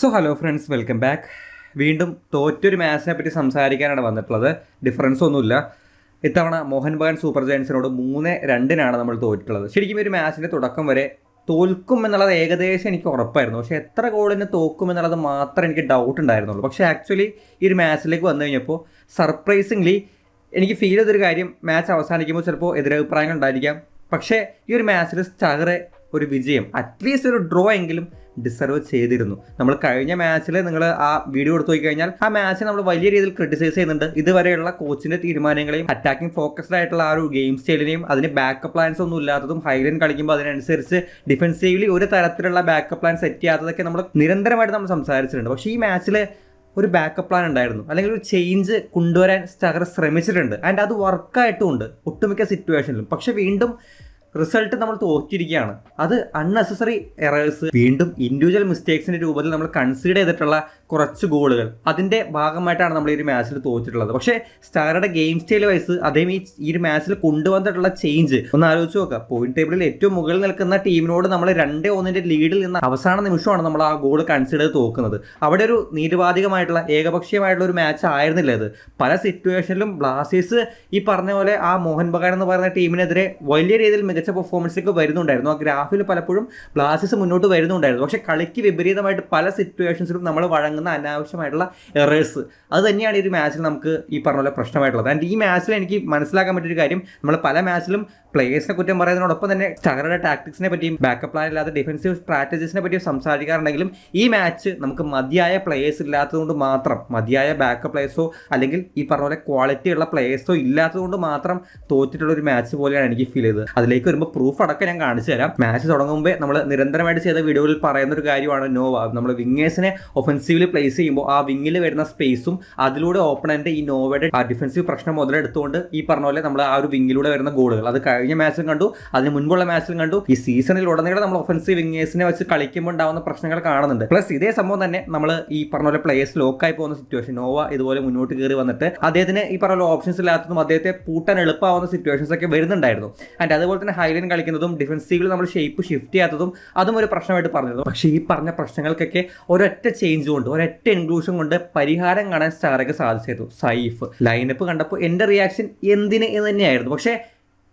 So hello friends, welcome back. വീണ്ടും തോറ്റൊരു മാച്ചിനെ പറ്റി സംസാരിക്കാനാണ് വന്നിട്ടുള്ളത്. ഡിഫറൻസ് ഒന്നുമില്ല. ഇത്തവണ മോഹൻ ബഗാൻ സൂപ്പർ ജയൻസിനോട് 3-2 നമ്മൾ തോറ്റിട്ടുള്ളത്. ശരിക്കും ഒരു മാച്ചിൻ്റെ തുടക്കം വരെ തോൽക്കും എന്നുള്ളത് ഏകദേശം എനിക്ക് ഉറപ്പായിരുന്നു. പക്ഷേ എത്ര ഗോളിന് തോക്കും എന്നുള്ളത് മാത്രമേ എനിക്ക് ഡൗട്ട് ഉണ്ടായിരുന്നുള്ളൂ. പക്ഷേ ആക്ച്വലി ഈ ഒരു മാച്ചിലേക്ക് വന്നു കഴിഞ്ഞപ്പോൾ സർപ്രൈസിംഗ്ലി എനിക്ക് ഫീൽ ചെയ്തൊരു കാര്യം, മാച്ച് അവസാനിക്കുമ്പോൾ ചിലപ്പോൾ എതിരഭിപ്രായങ്ങൾ ഉണ്ടായിരിക്കാം, പക്ഷേ ഈ ഒരു മാച്ചിൽ സ്റ്റാറെ ഒരു വിജയം, അറ്റ്ലീസ്റ്റ് ഒരു ഡ്രോ എങ്കിലും ഡിസർവ് ചെയ്തിരുന്നു. നമ്മൾ കഴിഞ്ഞ മാച്ചിൽ നിങ്ങൾ ആ വീഡിയോ എടുത്തു നോക്കി കഴിഞ്ഞാൽ ആ മാച്ച് നമ്മൾ വലിയ രീതിയിൽ ക്രിട്ടിസൈസ് ചെയ്യുന്നുണ്ട്. ഇതുവരെയുള്ള കോച്ചിൻ്റെ തീരുമാനങ്ങളെയും അറ്റാക്കിംഗ് ഫോക്കസ്ഡ് ആയിട്ടുള്ള ആ ഒരു ഗെയിം സ്റ്റൈലിനെയും അതിന് ബാക്കപ്പ് പ്ലാൻസ് ഒന്നും ഇല്ലാത്തതും, ഹൈലൈൻ കളിക്കുമ്പോൾ അതിനനുസരിച്ച് ഡിഫെൻസീവ്ലി ഒരു തരത്തിലുള്ള ബാക്കപ്പ് പ്ലാൻ സെറ്റ് ചെയ്യാത്തതൊക്കെ നമ്മൾ നിരന്തരമായിട്ട് നമ്മൾ സംസാരിച്ചിട്ടുണ്ട്. പക്ഷേ ഈ മാച്ചിൽ ഒരു ബാക്കപ്പ് പ്ലാൻ ഉണ്ടായിരുന്നു, അല്ലെങ്കിൽ ഒരു ചേഞ്ച് കൊണ്ടുവരാൻ സ്റ്റാർ ശ്രമിച്ചിട്ടുണ്ട്. ആൻഡ് അത് വർക്കായിട്ടുമുണ്ട് ഒട്ടുമിക്ക സിറ്റുവേഷനിലും. പക്ഷെ വീണ്ടും റിസൾട്ട് നമ്മൾ തോറ്റിരിക്കുകയാണ്. അത് അൺനെസസറി എറേഴ്സ്, വീണ്ടും ഇൻഡിവിജ്വൽ മിസ്റ്റേക്സിൻ്റെ രൂപത്തിൽ നമ്മൾ കൺസിഡർ ചെയ്തിട്ടുള്ള കുറച്ച് ഗോളുകൾ, അതിൻ്റെ ഭാഗമായിട്ടാണ് നമ്മൾ ഈ ഒരു മാച്ചിൽ തോറ്റിട്ടുള്ളത്. പക്ഷേ സ്റ്റാറുടെ ഗെയിം സ്റ്റൈൽ വൈസ് അദ്ദേഹം ഈ ഒരു മാച്ചിൽ കൊണ്ടുവന്നിട്ടുള്ള ചേഞ്ച് ഒന്ന് ആലോചിച്ച് നോക്കുക. പോയിന്റ് ടേബിളിൽ ഏറ്റവും മുകളിൽ നിൽക്കുന്ന ടീമിനോട് നമ്മൾ 2-1 ലീഡിൽ നിന്ന് അവസാന നിമിഷമാണ് നമ്മൾ ആ ഗോൾ കൺസിഡർ ചെയ്ത് തോക്കുന്നത്. അവിടെ ഒരു നിരുപാധികമായിട്ടുള്ള ഏകപക്ഷീയമായിട്ടുള്ള ഒരു മാച്ച് ആയിരുന്നില്ല അത്. പല സിറ്റുവേഷനിലും ബ്ലാസ്റ്റേഴ്സ് ഈ പറഞ്ഞ പോലെ ആ മോഹൻ ബഗാൻ എന്ന് പറയുന്ന ടീമിനെതിരെ വലിയ രീതിയിൽ മികച്ച പെർഫോമൻസിലേക്ക് വരുന്നുണ്ടായിരുന്നു. ആ ഗ്രാഫിൽ പലപ്പോഴും ബ്ലാസ്റ്റേഴ്സ് മുന്നോട്ട് വരുന്നുണ്ടായിരുന്നു. പക്ഷേ കളിക്ക് വിപരീതമായിട്ട് പല സിറ്റുവേഷൻസിലും നമ്മൾ വഴങ്ങുന്ന അനാവശ്യമായിട്ടുള്ള എറേഴ്സ്, അത് തന്നെയാണ് ഈ ഒരു മാച്ചിൽ നമുക്ക് ഈ പറഞ്ഞ പോലെ പ്രശ്നമായിട്ടുള്ളത്. ആൻഡ് ഈ മാച്ചിൽ എനിക്ക് മനസ്സിലാക്കാൻ പറ്റിയൊരു കാര്യം, നമ്മൾ പല മാച്ചിലും പ്ലേയേഴ്സിനെ കുറ്റം പറയുന്നതിനോടൊപ്പം തന്നെ സ്റ്റാറുടെ ടാക്ടിക്സിനെ പറ്റിയും ബാക്കപ്പ് പ്ലാൻ ഇല്ലാത്ത ഡിഫൻസീവ് സ്ട്രാറ്റജീസിനെ പറ്റിയും സംസാരിക്കാറുണ്ടെങ്കിലും ഈ മാച്ച് നമുക്ക് മതിയായ പ്ലേയേഴ്സ് ഇല്ലാത്തതുകൊണ്ട് മാത്രം, മതിയായ ബാക്കപ്പ് പ്ലേയേഴ്സോ അല്ലെങ്കിൽ ഈ പറഞ്ഞ പോലെ ക്വാളിറ്റിയുള്ള പ്ലേയേഴ്സോ ഇല്ലാത്തതുകൊണ്ട് മാത്രം തോറ്റിട്ടുള്ള ഒരു മാച്ച് പോലെയാണ് എനിക്ക് ഫീൽ ചെയ്തത്. അതിലേക്ക് വരുമ്പോൾ പ്രൂഫ് അടക്കം ഞാൻ കാണിച്ചു തരാം. മാച്ച് തുടങ്ങുമ്പോൾ നമ്മൾ നിരന്തരമായിട്ട് ചെയ്ത വീഡിയോയിൽ പറയുന്ന ഒരു കാര്യമാണ് നോവ. നമ്മൾ വിങ്ങേഴ്സിനെ ഒഫൻസീവിൽ പ്ലേസ് ചെയ്യുമ്പോൾ ആ വിങ്ങിൽ വരുന്ന സ്പേസും അതിലൂടെ ഓപ്പണന്റ് ഈ നോവയുടെ ആ ഡിഫൻസീവ് പ്രശ്നം മുതലെടുത്തുകൊണ്ട് ഈ പറഞ്ഞ പോലെ നമ്മൾ ആ ഒരു വിങ്ങിലൂടെ വരുന്ന ഗോളുകൾ, അത് കഴിഞ്ഞ മാച്ചിലും കണ്ടു, അതിന് മുൻപുള്ള മാച്ചിലും കണ്ടു. ഈ സീസണിൽ ഉടനീളം നമ്മൾ ഒഫൻസീവ് വിങ്ങേഴ്സിനെ വെച്ച് കളിക്കുമ്പോൾ ഉണ്ടാവുന്ന പ്രശ്നങ്ങൾ കാണുന്നുണ്ട്. പ്ലസ് ഇതേ സംഭവം തന്നെ നമ്മൾ ഈ പറഞ്ഞ പോലെ പ്ലേയേഴ്സ് ലോക്കായി പോകുന്ന സിറ്റുവേഷൻ, നോവ ഇതുപോലെ മുന്നോട്ട് കയറി വന്നിട്ട് അദ്ദേഹത്തിന് ഈ പറഞ്ഞ ഓപ്ഷൻസ് ഇല്ലാത്തതും അദ്ദേഹത്തെ പൂട്ടാൻ എളുപ്പമാവുന്ന സിറ്റുവേഷൻസ് ഒക്കെ വരുന്നുണ്ടായിരുന്നു. ആൻഡ് അതുപോലെ തന്നെ ഹൈലൈൻ കളിക്കുന്നതും ഡിഫൻസീവിൽ നമ്മൾ ഷേപ്പ് ഷിഫ്റ്റ് ചെയ്യാത്തതും അതും ഒരു പ്രശ്നമായിട്ട് പറഞ്ഞിരുന്നു. പക്ഷേ ഈ പറഞ്ഞ പ്രശ്നങ്ങൾക്കൊക്കെ ഒരൊറ്റ ചേഞ്ച് കൊണ്ട്, ഒരൊറ്റ ഇൻക്ലൂഷൻ കൊണ്ട് പരിഹാരം കാണാൻ സ്റ്റാറൊക്കെ സാധിച്ചിരുന്നു. സൈഫ് ലൈനപ്പ് കണ്ടപ്പോൾ എൻ്റെ റിയാക്ഷൻ എന്തിന് എന്ന് തന്നെയായിരുന്നു. പക്ഷേ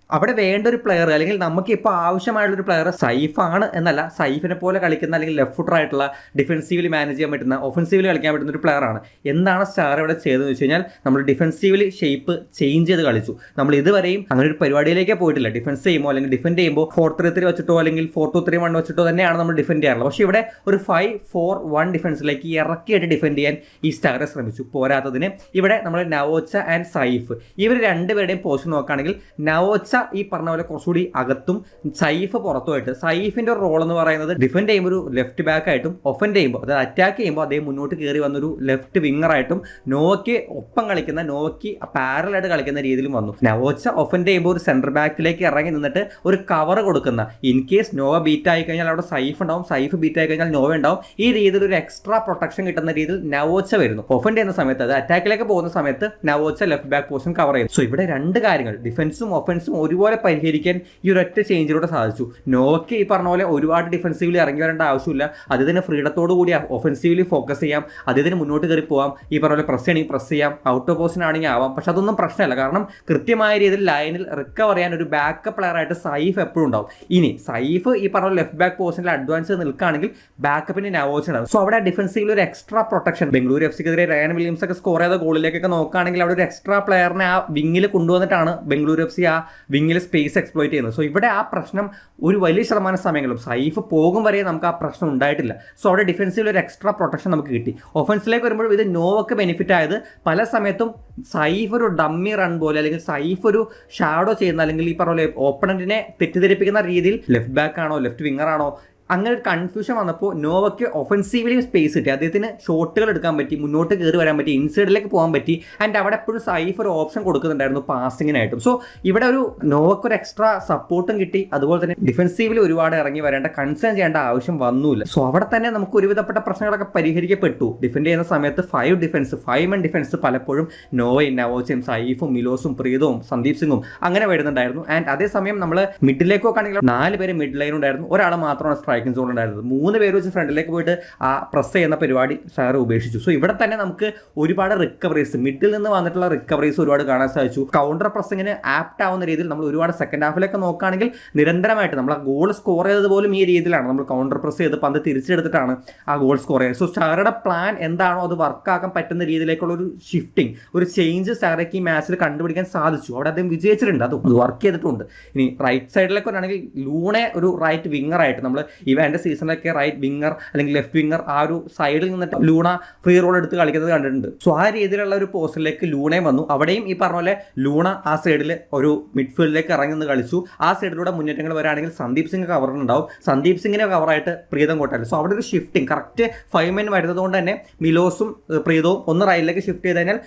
അവിടെ വേണ്ട ഒരു പ്ലെയർ, അല്ലെങ്കിൽ നമുക്ക് ഇപ്പോൾ ആവശ്യമായിട്ടുള്ളൊരു പ്ലെയർ സൈഫാണ് എന്നല്ല, സൈഫിനെ പോലെ കളിക്കുന്ന അല്ലെങ്കിൽ ലെഫ്റ്റ് ഫുട്ടർ ആയിട്ടുള്ള ഡിഫൻസീവ്ലി മാനേജ് ചെയ്യാൻ പറ്റുന്ന, ഒഫൻസീവ്ലി കളിക്കാൻ പറ്റുന്ന ഒരു പ്ലെയറാണ്. എന്താണ് സ്റ്റാർ ഇവിടെ ചെയ്തതെന്ന് വെച്ച് കഴിഞ്ഞാൽ നമ്മൾ ഡിഫൻസീവ്ലി ഷേപ്പ് ചേഞ്ച് ചെയ്ത് കളിച്ചു. നമ്മൾ ഇതുവരെയും അങ്ങനെ ഒരു പരിപാടിയിലേക്കേ പോയിട്ടില്ല. ഡിഫൻസ് ചെയ്യുമ്പോൾ അല്ലെങ്കിൽ ഡിഫെൻഡ് ചെയ്യുമ്പോൾ 4-3-3 വെച്ചിട്ടോ അല്ലെങ്കിൽ 4-2-3-1 വെച്ചിട്ടോ തന്നെയാണ് നമ്മൾ ഡിഫെൻഡ് ചെയ്യാറുള്ളത്. പക്ഷേ ഇവിടെ ഒരു 5-4-1 ഡിഫൻസിലേക്ക് ഇറക്കിയായിട്ട് ഡിഫെൻഡ് ചെയ്യാൻ ഈ സ്റ്റാറെ ശ്രമിച്ചു. പോരാത്തതിന് ഇവിടെ നമ്മൾ നവോച്ച ആൻഡ് സൈഫ്, ഇവർ രണ്ടുപേരുടെയും പോസ്റ്റ് നോക്കുകയാണെങ്കിൽ നവോച്ച ഈ പറഞ്ഞ പോലെ കുറച്ചുകൂടി അകത്തും സൈഫ് പുറത്തുമായിട്ട്. സൈഫിന്റെ ഒരു റോൾ എന്ന് പറയുന്നത് ഡിഫെൻഡ് ചെയ്യുമ്പോൾ ഒരു ലെഫ്റ്റ് ബാക്ക് ആയിട്ടും, ഒഫൻഡ് ചെയ്യുമ്പോൾ അതായത് അറ്റാക്ക് ചെയ്യുമ്പോൾ അദ്ദേഹം മുന്നോട്ട് കയറി വന്നൊരു ലെഫ്റ്റ് വിങ്ങർ ആയിട്ടും, നോവയ്ക്ക് ഒപ്പം കളിക്കുന്ന, നോവയ്ക്ക് പാരലായിട്ട് കളിക്കുന്ന രീതിയിലും വന്നു. നവോച്ച ഒഫൻഡ് ചെയ്യുമ്പോൾ ഒരു സെൻറ്റർ ബാക്കിലേക്ക് ഇറങ്ങി നിന്നിട്ട് ഒരു കവർ കൊടുക്കുന്ന, ഇൻ കേസ് നോവ ബീറ്റ് ആയി കഴിഞ്ഞാൽ അവിടെ സൈഫ് ഉണ്ടാവും, സൈഫ് ബീറ്റ് ആയി കഴിഞ്ഞാൽ നോവ ഉണ്ടാവും. ഈ രീതിയിൽ ഒരു എക്സ്ട്രാ പ്രൊട്ടക്ഷൻ കിട്ടുന്ന രീതിയിൽ നവോച്ച വരുന്നു. ഒഫൻഡ് ചെയ്യുന്ന സമയത്ത്, അത് അറ്റാക്കിലേക്ക് പോകുന്ന സമയത്ത് Naocha left back portion cover ചെയ്യുന്നു. സോ ഇവിടെ രണ്ട് കാര്യങ്ങൾ, ഡിഫൻസും ഒഫൻസും ഒരുപോലെ പരിഹരിക്കാൻ ഈ ഒരൊറ്റ ചേഞ്ചിലൂടെ സാധിച്ചു. നോവയ്ക്ക് ഈ പറഞ്ഞ പോലെ ഒരുപാട് ഡിഫൻസീവ്ലി ഇറങ്ങി വരേണ്ട ആവശ്യമില്ല. അദ്ദേഹത്തിന് ഫ്രീഡത്തോടു കൂടി ഒഫൻസീവ്ലി ഫോക്കസ് ചെയ്യാം, അദ്ദേഹത്തിന് മുന്നോട്ട് കയറി പോകാം. ഈ പറഞ്ഞ പോലെ പ്രസ് ചെയ്യണമെങ്കിൽ പ്രസ് ചെയ്യാം, ഔട്ട് ഓഫ് പോസിഷൻ ആണെങ്കിൽ ആവാം. പക്ഷെ അതൊന്നും പ്രശ്നമല്ല, കാരണം കൃത്യമായ രീതിയിൽ ലൈനിൽ റിക്കവർ ചെയ്യാൻ ഒരു ബാക്കപ്പ് പ്ലെയർ ആയിട്ട് സൈഫ് എപ്പോഴും ഉണ്ടാവും. ഇനി സൈഫ് ഈ പറഞ്ഞ ലെഫ്റ്റ് ബാക്ക് പോസിഷനിൽ അഡ്വാൻസ് നിൽക്കുകയാണെങ്കിൽ ബാക്കപ്പിന് നവോച്ച ഉണ്ടാവും. സോ അവിടെ ഡിഫൻസീവിൽ ഒരു എക്സ്ട്രാ പ്രൊട്ടക്ഷൻ, ബംഗളൂരു എഫ്സിക്കെതിരെ റയാൻ വില്യംസ് ഒക്കെ സ്കോർ ചെയ്ത ഗോളിലേക്കൊക്കെ നോക്കുകയാണെങ്കിൽ അവിടെ ഒരു എക്സ്ട്രാ പ്ലെയറിനെ ആ വിങ്ങിൽ കൊണ്ടുവന്നിട്ടാണ് ബംഗളൂരു എഫ് സി ആ വിങ്ങിൽ സ്പേസ് എക്സ്പ്ലോയിറ്റ് ചെയ്യുന്നത്. സോ ഇവിടെ ആ പ്രശ്നം ഒരു വലിയ ശതമാനം സമയങ്ങളും സൈഫ് പോകും വരെ നമുക്ക് ആ പ്രശ്നം ഉണ്ടായിട്ടില്ല. സോ അവിടെ ഡിഫൻസീവിൽ ഒരു എക്സ്ട്രാ പ്രൊട്ടക്ഷൻ നമുക്ക് കിട്ടി. ഒഫൻസിലേക്ക് വരുമ്പോൾ ഇത് നോവൊക്കെ ബെനിഫിറ്റ് ആയത് പല സമയത്തും സൈഫ് ഒരു ഡമ്മി റൺ പോലെ, അല്ലെങ്കിൽ സൈഫ് ഒരു ഷാഡോ ചെയ്യുന്ന, അല്ലെങ്കിൽ ഈ പറഞ്ഞ ഓപ്പണന്റിനെ തെറ്റിദ്ധരിപ്പിക്കുന്ന രീതിയിൽ ലെഫ്റ്റ് ബാക്ക് ആണോ ലെഫ്റ്റ് വിങ്ങർ ആണോ അങ്ങനെ ഒരു കൺഫ്യൂഷൻ വന്നപ്പോൾ നോവയ്ക്ക് ഒഫൻസീവ്ലി സ്പേസ് കിട്ടി, അദ്ദേഹത്തിന് ഷോട്ടുകൾ എടുക്കാൻ പറ്റി, മുന്നോട്ട് കയറി വരാൻ പറ്റി, ഇൻസൈഡിലേക്ക് പോകാൻ പറ്റി. ആൻഡ് അവിടെ എപ്പോഴും സൈഫ് ഒരു ഓപ്ഷൻ കൊടുക്കുന്നുണ്ടായിരുന്നു പാസിങ്ങിനായിട്ടും. സോ ഇവിടെ ഒരു നോവയ്ക്ക് ഒരു എക്സ്ട്രാ സപ്പോർട്ടും കിട്ടി, അതുപോലെ തന്നെ ഡിഫൻസീവിൽ ഒരുപാട് ഇറങ്ങി വരേണ്ട, കൺസേൺ ചെയ്യേണ്ട ആവശ്യം വന്നില്ല. സോ അവിടെ തന്നെ നമുക്ക് ഒരുവിധപ്പെട്ട പ്രശ്നങ്ങളൊക്കെ പരിഹരിക്കപ്പെട്ടു. ഡിഫെൻഡ് ചെയ്യുന്ന സമയത്ത് 5 men ഡിഫൻസ് പലപ്പോഴും നോവയും നവോച്ചയും സൈഫും മിലോസും പ്രീതവും സന്ദീപ് സിംഗും അങ്ങനെ വരുന്നുണ്ടായിരുന്നു. ആൻഡ് അതേസമയം നമ്മൾ മിഡിലേക്കൊക്കെ ആണെങ്കിൽ 4 പേര് മിഡ് ലൈൻ ഉണ്ടായിരുന്നു, ഒരാൾ മാത്രമാണ് സ്ട്രൈക്ക് സ്ട്രൈക്കിംഗ് സോൺ ഉണ്ടായിരുന്നത്. 3 പേര് വെച്ച് ഫ്രണ്ടിലേക്ക് പോയിട്ട് ആ പ്രസ് ചെയ്യുന്ന പരിപാടി ഷാർ ഉപേക്ഷിച്ചു. സോ ഇവിടെ തന്നെ നമുക്ക് ഒരുപാട് റിക്കവറീസ്, മിഡിൽ നിന്ന് വന്നിട്ടുള്ള റിക്കവറീസ് ഒരുപാട് കാണാൻ സാധിച്ചു. കൗണ്ടർ പ്രസ്സിങ്ങിന് ആപ്റ്റ് ആവുന്ന രീതിയിൽ നമ്മൾ ഒരുപാട് സെക്കൻഡ് ഹാഫിലൊക്കെ നോക്കുകയാണെങ്കിൽ നിരന്തരമായിട്ട് നമ്മൾ ആ ഗോൾ സ്കോർ ചെയ്തത് പോലും ഈ രീതിയിലാണ്. നമ്മൾ കൗണ്ടർ പ്രസ് ചെയ്ത് പന്ത് തിരിച്ചെടുത്തിട്ടാണ് ആ ഗോൾ സ്കോർ ചെയ്യുന്നത്. സോ ഷാറുടെ പ്ലാൻ എന്താണോ അത് വർക്കാക്കാൻ പറ്റുന്ന രീതിയിലേക്കുള്ള ഒരു ഷിഫ്റ്റിംഗ്, ഒരു ചേഞ്ച് ഷാറയ്ക്ക് ഈ മാച്ചിൽ കണ്ടുപിടിക്കാൻ സാധിച്ചു. അവിടെ അദ്ദേഹം വിജയിച്ചിട്ടുണ്ട്, അത് വർക്ക് ചെയ്തിട്ടുണ്ട്. ഇനി റൈറ്റ് സൈഡിലേക്ക് വരാണെങ്കിൽ ലൂണെ ഒരു റൈറ്റ് വിങ്ങർ ആയിട്ട് നമ്മൾ ഇവൻ്റെ സീസണിലൊക്കെ റൈറ്റ് വിങ്ങർ അല്ലെങ്കിൽ ലെഫ്റ്റ് വിങ്ങർ ആ ഒരു സൈഡിൽ നിന്നിട്ട് ലൂണ ഫ്രീ റോൾ എടുത്ത് കളിക്കുന്നത് കണ്ടിട്ടുണ്ട്. സോ ആ രീതിയിലുള്ള ഒരു പോസ്റ്റിലേക്ക് ലൂണയും വന്നു. അവിടെയും ഈ പറഞ്ഞ പോലെ ലൂണ ആ സൈഡിൽ ഒരു മിഡ്ഫീൽഡിലേക്ക് ഇറങ്ങി നിന്ന് കളിച്ചു. ആ സൈഡിലൂടെ മുന്നേറ്റങ്ങൾ വരാണെങ്കിൽ സന്ദീപ് സിംഗ് കവറിനുണ്ടാവും, സന്ദീപ് സിംഗിനെ കവറായിട്ട് പ്രീതം കോട്ടാൽ. സോ അവിടെ ഒരു ഷിഫ്റ്റിംഗ് കറക്റ്റ് 5 men വരുന്നത് കൊണ്ട് തന്നെ മിലോസും പ്രീതവും ഒന്ന് റൈറ്റിലേക്ക് ഷിഫ്റ്റ് ചെയ്ത് കഴിഞ്ഞാൽ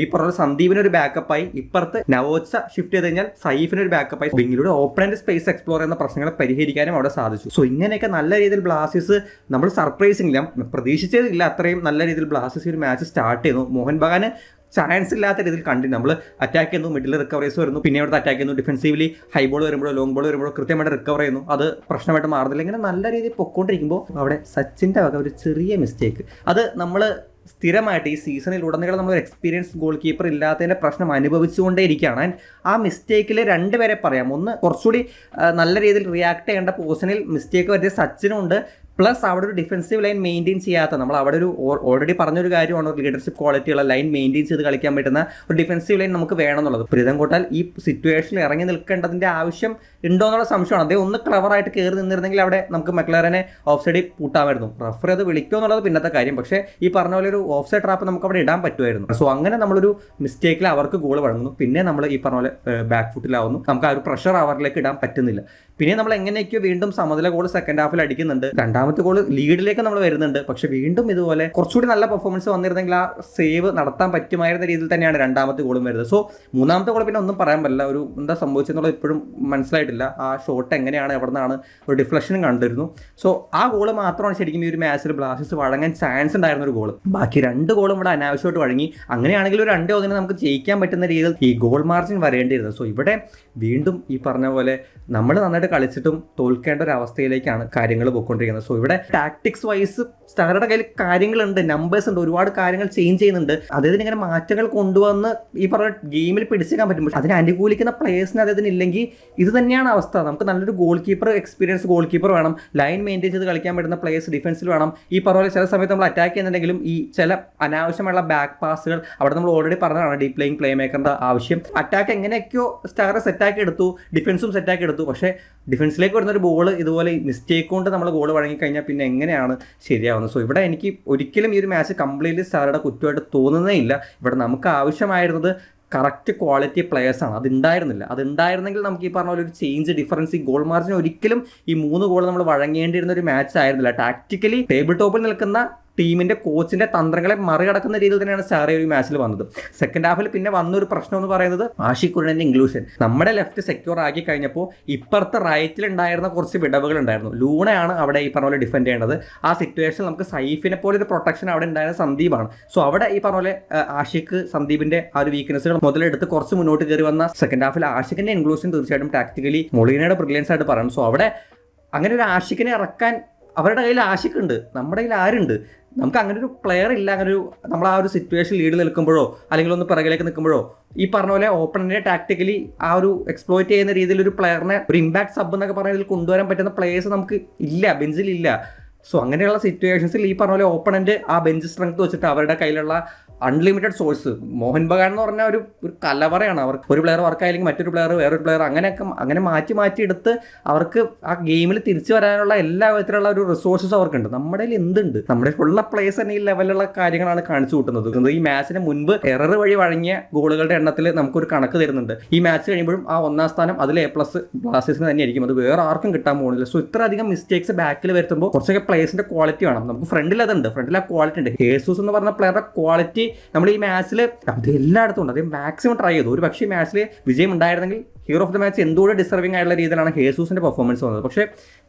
ഈ പറഞ്ഞ സന്ദീപിന് ഒരു ബാക്കപ്പായി, ഇപ്പുറത്ത് നവോച്ച ഷിഫ്റ്റ് ചെയ്ത് കഴിഞ്ഞാൽ സൈഫിന് ഒരു ബാക്കപ്പായി. വിങ്ങിലൂടെ ഓപ്പണന്റ് സ്പേസ് എക്സ്പ്ലോർ ചെയ്യുന്ന പ്രശ്നങ്ങളെ പരിഹരിക്കാനും അവിടെ സാധിച്ചു. സോ ഇങ്ങനെയൊക്കെ നല്ല രീതിയിൽ ബ്ലാസ്റ്റേഴ്സ് നമ്മൾ സർപ്രൈസിംഗ് പ്രതീക്ഷിച്ചതില്ല അത്രയും നല്ല രീതിയിൽ ബ്ലാസ്റ്റേഴ്സ് ഒരു മാച്ച് സ്റ്റാർട്ട് ചെയ്യുന്നു. മോഹൻ ബഗാന് ചാൻസ് ഇല്ലാത്ത രീതിയിൽ കണ്ടിന്യൂ. നമ്മൾ അറ്റാക്ക് ചെയ്യുന്നു, മിഡിൽ റിക്കവറീസ് വരുന്നു, പിന്നെ അവിടുത്തെ അറ്റാക്ക് ചെയ്യുന്നു, ഡിഫൻസീവ്ലി ഹൈ ബോൾ വരുമ്പോഴോ ലോങ് ബോൾ വരുമ്പോഴോ കൃത്യമായിട്ട് റിക്കവർ ചെയ്യുന്നു, അത് പ്രശ്നമായിട്ട് മാറുന്നില്ല. ഇങ്ങനെ നല്ല രീതിയിൽ പൊക്കോണ്ടിരിക്കുമ്പോൾ അവിടെ സച്ചിൻ്റെ വക ഒരു ചെറിയ മിസ്റ്റേക്ക്, അത് നമ്മൾ സ്ഥിരമായിട്ട് ഈ സീസണിലുടനീളം നമ്മൾ എക്സ്പീരിയൻസ് ഗോൾ കീപ്പർ ഇല്ലാത്തതിൻ്റെ പ്രശ്നം അനുഭവിച്ചുകൊണ്ടേ ഇരിക്കുകയാണ്. ആ മിസ്റ്റേക്കിൽ 2 പേരെ പറയാം. ഒന്ന് കുറച്ചുകൂടി നല്ല രീതിയിൽ റിയാക്ട് ചെയ്യേണ്ട പൊസിഷനിൽ മിസ്റ്റേക്ക് പറ്റിയ സച്ചിനുണ്ട്, പ്ലസ് അവിടെ ഒരു ഡിഫൻസീവ് ലൈൻ മെയിൻറ്റെയിൻ ചെയ്യാത്ത, നമ്മൾ അവിടെ ഒരു ഓൾറെഡി പറഞ്ഞൊരു കാര്യമാണ് ലീഡർഷിപ്പ് ക്വാളിറ്റിയുള്ള ലൈൻ മെയിൻറ്റെയിൻ ചെയ്ത് കളിക്കാൻ പറ്റുന്ന ഒരു ഡിഫൻസീവ് ലൈൻ നമുക്ക് വേണമെന്നുള്ളത്. പ്രീതം കോട്ടാൽ ഈ സിറ്റുവേഷനിൽ ഇറങ്ങി നിൽക്കേണ്ടതിൻ്റെ ആവശ്യം ഉണ്ടോ എന്നുള്ള സംശയമാണ്. അദ്ദേഹം ഒന്ന് ക്ലവറായിട്ട് കയറി നിന്നിരുന്നെങ്കിൽ അവിടെ നമുക്ക് മെക്ലറനെ ഓഫ് സൈഡിൽ പൂട്ടാമായിരുന്നു. റഫറി അത് വിളിക്കുമോ എന്നുള്ളത് പിന്നത്തെ കാര്യം. പക്ഷേ ഈ പറഞ്ഞ പോലെ ഒരു ഓഫ് സൈഡ് ട്രാപ്പ് നമുക്ക് അവിടെ ഇടാൻ പറ്റുമായിരുന്നു. സോ അങ്ങനെ നമ്മളൊരു മിസ്റ്റേക്കിൽ അവർക്ക് ഗോൾ വഴങ്ങുന്നു. പിന്നെ നമ്മൾ ഈ പറഞ്ഞ പോലെ ബാക്ക് ഫുട്ടിലാവുന്നു, നമുക്ക് ആ ഒരു പ്രഷർ അവരിലേക്ക് ഇടാൻ പറ്റുന്നില്ല. പിന്നെ നമ്മൾ എങ്ങനെയൊക്കെയോ വീണ്ടും സമനില ഗോൾ സെക്കൻഡ് ഹാഫിൽ അടിക്കുന്നുണ്ട്. രണ്ടാമത്തെ ഗോൾ ലീഡിലേക്ക് നമ്മൾ വരുന്നുണ്ട്. പക്ഷെ വീണ്ടും ഇതുപോലെ കുറച്ചുകൂടി നല്ല പെർഫോമൻസ് വന്നിരുന്നെങ്കിൽ ആ സേവ് നടത്താൻ പറ്റുമായിരുന്ന രീതിയിൽ തന്നെയാണ് രണ്ടാമത്തെ ഗോളും വരുന്നത്. സോ മൂന്നാമത്തെ ഗോൾ പിന്നെ ഒന്നും പറയാൻ പറ്റില്ല. ഒരു എന്താ സംഭവിച്ചെന്നുള്ളത് ഇപ്പോഴും മനസ്സിലായിട്ടില്ല. ആ ഷോട്ട് എങ്ങനെയാണ് എവിടെ നിന്നാണ് ഒരു ഡിഫ്ലക്ഷനും കണ്ടിരുന്നു. സോ ആ ഗോൾ മാത്രമാണ് ശരിക്കും ഈ ഒരു മാച്ചിൽ ബ്ലാസ്റ്റേഴ്സ് വഴങ്ങാൻ ചാൻസ് ഉണ്ടായിരുന്ന ഒരു ഗോൾ. ബാക്കി 2 ഗോളും ഇവിടെ അനാവശ്യമായിട്ട് വഴങ്ങി. അങ്ങനെയാണെങ്കിൽ ഒരു 2-1 നമുക്ക് ജയിക്കാൻ പറ്റുന്ന രീതിയിൽ ഈ ഗോൾ മാർജിൻ വരേണ്ടിയിരുന്നത്. സോ ഇവിടെ വീണ്ടും ഈ പറഞ്ഞ പോലെ നമ്മൾ നന്നായിട്ട് കളിച്ചിട്ടും തോൽക്കേണ്ട ഒരു അവസ്ഥയിലേക്കാണ് കാര്യങ്ങൾ പോയിക്കൊണ്ടിരിക്കുന്നത്. സോ ഇവിടെ ടാക്ടിക്സ് വൈസ് സ്റ്റാറുടെ കയ്യിൽ കാര്യങ്ങളുണ്ട്, നമ്പേഴ്സ് ഉണ്ട്, ഒരുപാട് കാര്യങ്ങൾ ചേഞ്ച് ചെയ്യുന്നുണ്ട്. അദ്ദേഹത്തിന് ഇങ്ങനെ മാറ്റങ്ങൾ കൊണ്ടുവന്ന് ഈ പറഞ്ഞ ഗെയിമിൽ പിടിച്ചേക്കാൻ പറ്റും. പക്ഷേ അതിനെ അനുകൂലിക്കുന്ന പ്ലേയേഴ്സിന് അദ്ദേഹത്തിന് ഇല്ലെങ്കിൽ ഇത് തന്നെയാണ് അവസ്ഥ. നമുക്ക് നല്ലൊരു goal keeper, experience goal keeper വേണം, ലൈൻ മെയിൻറ്റെയിൻ ചെയ്ത് കളിക്കാൻ പറ്റുന്ന പ്ലേയേഴ്സ് ഡിഫൻസിൽ വേണം. ഈ പറഞ്ഞ പോലെ ചില സമയത്ത് നമ്മൾ അറ്റാക്ക് ചെയ്യുന്നുണ്ടെങ്കിലും ഈ ചില അനാവശ്യമായുള്ള ബാക്ക് പാസുകൾ അവിടെ നമ്മൾ ഓൾറെഡി പറഞ്ഞതാണ് ഡീപ് പ്ലേയിങ് പ്ലേ മേക്കറിൻ്റെ ആവശ്യം. അറ്റാക്ക് എങ്ങനെയൊക്കെയോ സ്റ്റാറെ സെറ്റാക്കി എടുത്തു, ഡിഫൻസും സെറ്റാക്കി എടുത്തു. പക്ഷേ ഡിഫൻസിലേക്ക് വരുന്നൊരു ബോൾ ഇതുപോലെ മിസ്റ്റേക്ക് കൊണ്ട് നമ്മൾ ഗോൾ വഴങ്ങിക്കഴിഞ്ഞാൽ പിന്നെ എങ്ങനെയാണ് ശരിയാവുന്നത്? സോ ഇവിടെ എനിക്ക് ഒരിക്കലും ഈ ഒരു മാച്ച് കംപ്ലീറ്റ്ലി സ്റ്റാറുടെ കുറ്റമായിട്ട് തോന്നുന്നേ ഇല്ല. ഇവിടെ നമുക്ക് ആവശ്യമായിരുന്നത് കറക്റ്റ് ക്വാളിറ്റി പ്ലെയേഴ്സാണ്. അതുണ്ടായിരുന്നെങ്കിൽ നമുക്ക് ഈ പറഞ്ഞ പോലെ ഒരു ചേഞ്ച്, ഡിഫറൻസ്, ഈ ഗോൾ മാർജിൻ ഒരിക്കലും ഈ 3 ഗോൾ നമ്മൾ വഴങ്ങേണ്ടിയിരുന്ന ഒരു മാച്ച് ആയിരുന്നില്ല. ടാക്ടിക്കലി ടേബിൾ ടോപ്പിൽ നിൽക്കുന്ന ടീമിൻ്റെ കോച്ചിൻ്റെ തന്ത്രങ്ങളെ മറികടക്കുന്ന രീതിയിൽ തന്നെയാണ് സ്റ്റാർ ഈ മാച്ചിൽ വന്നത്. സെക്കൻഡ് ഹാഫിൽ പിന്നെ വന്നൊരു പ്രശ്നം എന്ന് പറയുന്നത് ആഷിഖ് കുര്യൻ്റെ ഇൻക്ലൂഷൻ. നമ്മുടെ ലെഫ്റ്റ് സെക്യൂർ ആക്കി കഴിഞ്ഞപ്പോൾ ഇപ്പുറത്തെ റൈറ്റിലുണ്ടായിരുന്ന കുറച്ച് വിടവുകൾ ഉണ്ടായിരുന്നു. ലൂണയാണ് അവിടെ ഈ പറഞ്ഞ പോലെ ഡിഫെൻഡ് ചെയ്യേണ്ടത്. ആ സിറ്റുവേഷനിൽ നമുക്ക് സൈഫിനെ പോലെ ഒരു പ്രൊട്ടക്ഷൻ അവിടെ ഉണ്ടായിരുന്ന സന്ദീപാണ്. സോ അവിടെ ഈ പറഞ്ഞ പോലെ ആഷിഖ് സന്ദീപിൻ്റെ ആ ഒരു വീക്ക്നെസ്സുകൾ മുതലെടുത്ത് കുറച്ച് മുന്നോട്ട് കയറി വന്ന സെക്കൻഡ് ഹാഫിൽ ആഷിഖിൻ്റെ ഇൻക്ലൂഷൻ തീർച്ചയായിട്ടും ടാക്ടിക്കലി മൊളീനയുടെ ബ്രില്യൻസ് ആയിട്ട് പറയണം. സോ അവിടെ അങ്ങനെ ഒരു ആഷിഖിനെ ഇറക്കാൻ അവരുടെ കയ്യിൽ ആഷിഖുണ്ട്, നമ്മുടെ കയ്യിൽ ആരുണ്ട്? നമുക്ക് അങ്ങനെ ഒരു പ്ലെയർ ഇല്ല. അങ്ങനെ ഒരു നമ്മൾ ആ ഒരു സിറ്റുവേഷൻ ലീഡിൽ നിൽക്കുമ്പോഴോ അല്ലെങ്കിൽ ഒന്ന് പിറകിലേക്ക് നിൽക്കുമ്പോഴോ ഈ പറഞ്ഞ പോലെ ഓപ്പണറിനെ ടാക്ടിക്കലി ആ ഒരു എക്സ്പ്ലോയിറ്റ് ചെയ്യുന്ന രീതിയിൽ ഒരു പ്ലെയറിനെ ഒരു ഇമ്പാക്ട് സബ് എന്നൊക്കെ പറഞ്ഞതിൽ കൊണ്ടുവരാൻ പറ്റുന്ന പ്ലേയേഴ്സ് നമുക്ക് ഇല്ല, ബെഞ്ചിലില്ല. സോ അങ്ങനെയുള്ള സിറ്റുവേഷൻസിൽ ഈ പറഞ്ഞ പോലെ ഓപ്പണന്റ് ആ ബെഞ്ച് സ്ട്രെങ്ത് വെച്ചിട്ട് അവരുടെ കയ്യിലുള്ള അൺലിമിറ്റഡ് സോഴ്സ്, മോഹൻ ബഗാൻ എന്ന് പറഞ്ഞാൽ ഒരു കലവറയാണ്. അവർക്ക് ഒരു പ്ലെയർ വർക്കായില്ലെങ്കിൽ മറ്റൊരു പ്ലെയർ, വേറൊരു പ്ലെയർ, അങ്ങനെ മാറ്റി എടുത്ത് അവർക്ക് ആ ഗെയിമിൽ തിരിച്ചു വരാനുള്ള എല്ലാ വിധത്തിലുള്ള ഒരു റിസോഴ്സസ് അവർക്കുണ്ട്. നമ്മുടെ കയ്യിൽ എന്തുണ്ട്? നമ്മുടെ ഉള്ള പ്ലേയേഴ്സ് തന്നെ ഈ ലെവലിലുള്ള കാര്യങ്ങളാണ് കാണിച്ചു കൂട്ടുന്നത്. ഈ മാച്ചിന് മുൻപ് എറർ വഴി വഴങ്ങിയ ഗോളുകളുടെ എണ്ണത്തിൽ നമുക്കൊരു കണക്ക് തരുന്നുണ്ട്. ഈ മാച്ച് കഴിയുമ്പോഴും ആ 1ാം സ്ഥാനം അതിൽ A+ ബ്ലാസ്റ്റേഴ്സിന് തന്നെയായിരിക്കും, അത് വേറെ ആർക്കും കിട്ടാൻ പോകുന്നില്ല. സോ ഇത്ര അധികം മിസ്റ്റേക്സ് ബാക്കിൽ വരുത്തുമ്പോൾ കുറച്ചൊക്കെ പ്ലേയേഴ്സിന്റെ ക്വാളിറ്റി വേണം. നമുക്ക് ഫ്രണ്ടിൽ അതുണ്ട്, ഫ്രണ്ടിൽ ആ ക്വാളിറ്റി ഉണ്ട്. ഹേസൂസ് എന്ന് പറഞ്ഞ പ്ലെയറുടെ ക്വാളിറ്റി നമ്മൾ ഈ മാച്ചിൽ അത് എല്ലായിടത്തും ഉണ്ട്. അദ്ദേഹം മാക്സിമം ട്രൈ ചെയ്തു. ഒരു പക്ഷേ ഈ മാച്ചിൽ വിജയം ഉണ്ടായിരുന്നെങ്കിൽ ഹീറോ ഓഫ് ദ മാച്ച് എന്തുകൂടെ ഡിസർവിംഗ് ആയിട്ടുള്ള രീതിയിലാണ് ഹേസൂസിന്റെ പെർഫോമൻസ് വന്നത്. പക്ഷേ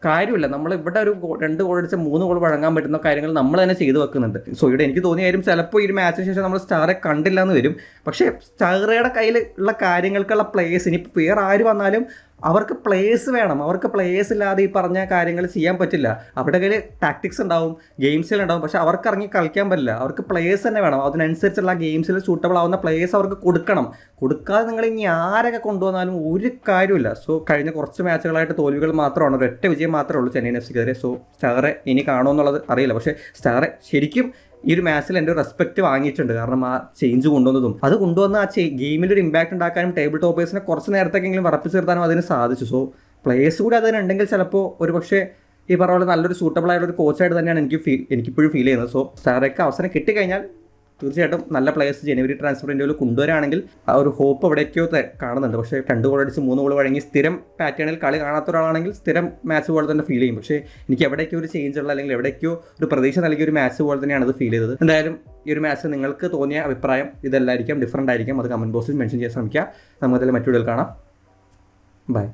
കാര്യമില്ല, നമ്മൾ ഇവിടെ ഒരു 2 ഗോൾ അടിച്ച 3 ഗോൾ വഴങ്ങാൻ പറ്റുന്ന കാര്യങ്ങൾ നമ്മൾ തന്നെ ചെയ്തു വെക്കുന്നുണ്ട്. സോ ഇവിടെ എനിക്ക് തോന്നിയ കാര്യം ചിലപ്പോൾ ഈ ഒരു മാച്ചിന് ശേഷം നമ്മൾ സ്റ്റാറെ കണ്ടില്ല എന്ന് വരും. പക്ഷേ സ്റ്റാറുടെ കയ്യിൽ ഉള്ള കാര്യങ്ങൾക്കുള്ള പ്ലേയേഴ്സ് ഇനി വേറെ ആര് വന്നാലും അവർക്ക് പ്ലേയേഴ്സ് വേണം. അവർക്ക് പ്ലേയേഴ്സ് ഇല്ലാതെ ഈ പറഞ്ഞ കാര്യങ്ങൾ ചെയ്യാൻ പറ്റില്ല. അവരുടെ കയ്യിൽ ടാക്ടിക്സ് ഉണ്ടാവും, ഗെയിംസിലുണ്ടാവും, പക്ഷെ അവർക്ക് ഇറങ്ങി കളിക്കാൻ പറ്റില്ല. അവർക്ക് പ്ലേയേഴ്സ് തന്നെ വേണം. അതിനനുസരിച്ചുള്ള ഗെയിംസിൽ സൂട്ടബിൾ ആവുന്ന പ്ലേയേഴ്സ് അവർക്ക് കൊടുക്കണം. കൊടുക്കാതെ നിങ്ങൾ ഇനി ആരൊക്കെ കൊണ്ടുവന്നാലും ഒരു കാര്യമില്ല. സോ കഴിഞ്ഞ കുറച്ച് മാച്ചുകളായിട്ട് തോൽവികൾ മാത്രമാണ്, ഒരൊറ്റ വിജയം മാത്രമേ ഉള്ളൂ ചെന്നൈയിൻ എഫ് സിക്കെതിരെ. സോ സ്റ്റാറെ ഇനി കാണുമെന്നുള്ളത് അറിയില്ല, പക്ഷേ സ്റ്റാറെ ശരിക്കും ഈ ഒരു മാച്ചിൽ എൻ്റെ റെസ്പെക്റ്റ് വാങ്ങിയിട്ടുണ്ട്. കാരണം ആ ചേഞ്ച് കൊണ്ടുവന്നതും അത് കൊണ്ടുവന്ന് ആ ഗെയിമിലൊരു ഇമ്പാക്ട് ഉണ്ടാക്കാനും ടേബിൾ ടോപ്പേഴ്സിനെ കുറച്ച് നേരത്തേക്കെങ്കിലും വിറപ്പിച്ച് നിർത്താനും അതിന് സാധിച്ചു. സോ പ്ലേയേഴ്സ് കൂടി അതിനുണ്ടെങ്കിൽ ചിലപ്പോൾ ഒരു പക്ഷേ ഈ പറഞ്ഞ പോലെ നല്ലൊരു സൂട്ടബിൾ ആയിട്ടുള്ള ഒരു കോച്ചായിട്ട് തന്നെയാണ് എനിക്കിപ്പോഴും ഫീൽ ചെയ്യുന്നത്. സോ സ്റ്റാറൊക്കെ അവസരം കിട്ടിക്കഴിഞ്ഞാൽ തീർച്ചയായിട്ടും നല്ല പ്ലേയേഴ്സ് ജനുവരി ട്രാൻസ്ഫർ വിൻഡോയിൽ കൊണ്ടുവരാണെങ്കിൽ ആ ഒരു ഹോപ്പ് എവിടേക്കോ കാണുന്നുണ്ട്. പക്ഷേ 2 ഗോൾ അടിച്ച് 3 ഗോൾ വഴങ്ങി സ്ഥിരം പാറ്റേണിൽ കളി കാണാത്ത ഒരാളാണെങ്കിൽ സ്ഥിരം മാച്ച് പോലെ തന്നെ ഫീൽ ചെയ്യും. പക്ഷേ എനിക്ക് എവിടേക്കോ ഒരു ചേഞ്ച് ഉള്ള അല്ലെങ്കിൽ എവിടേക്കോ ഒരു പ്രതീക്ഷ നൽകിയ ഒരു മാച്ച് പോലെ തന്നെയാണ് അത് ഫീൽ ചെയ്തത്. എന്തായാലും ഈ ഒരു മാച്ച് നിങ്ങൾക്ക് തോന്നിയ അഭിപ്രായം ഇതെല്ലായിരിക്കും, ഡിഫറൻ്റ് ആയിരിക്കും. അത് കമൻറ്റ് ബോക്സിൽ മെൻഷൻ ചെയ്യാൻ ശ്രമിക്കുക. നമുക്കതിൽ മറ്റു വീഡിയോയിൽ കാണാം. ബൈ.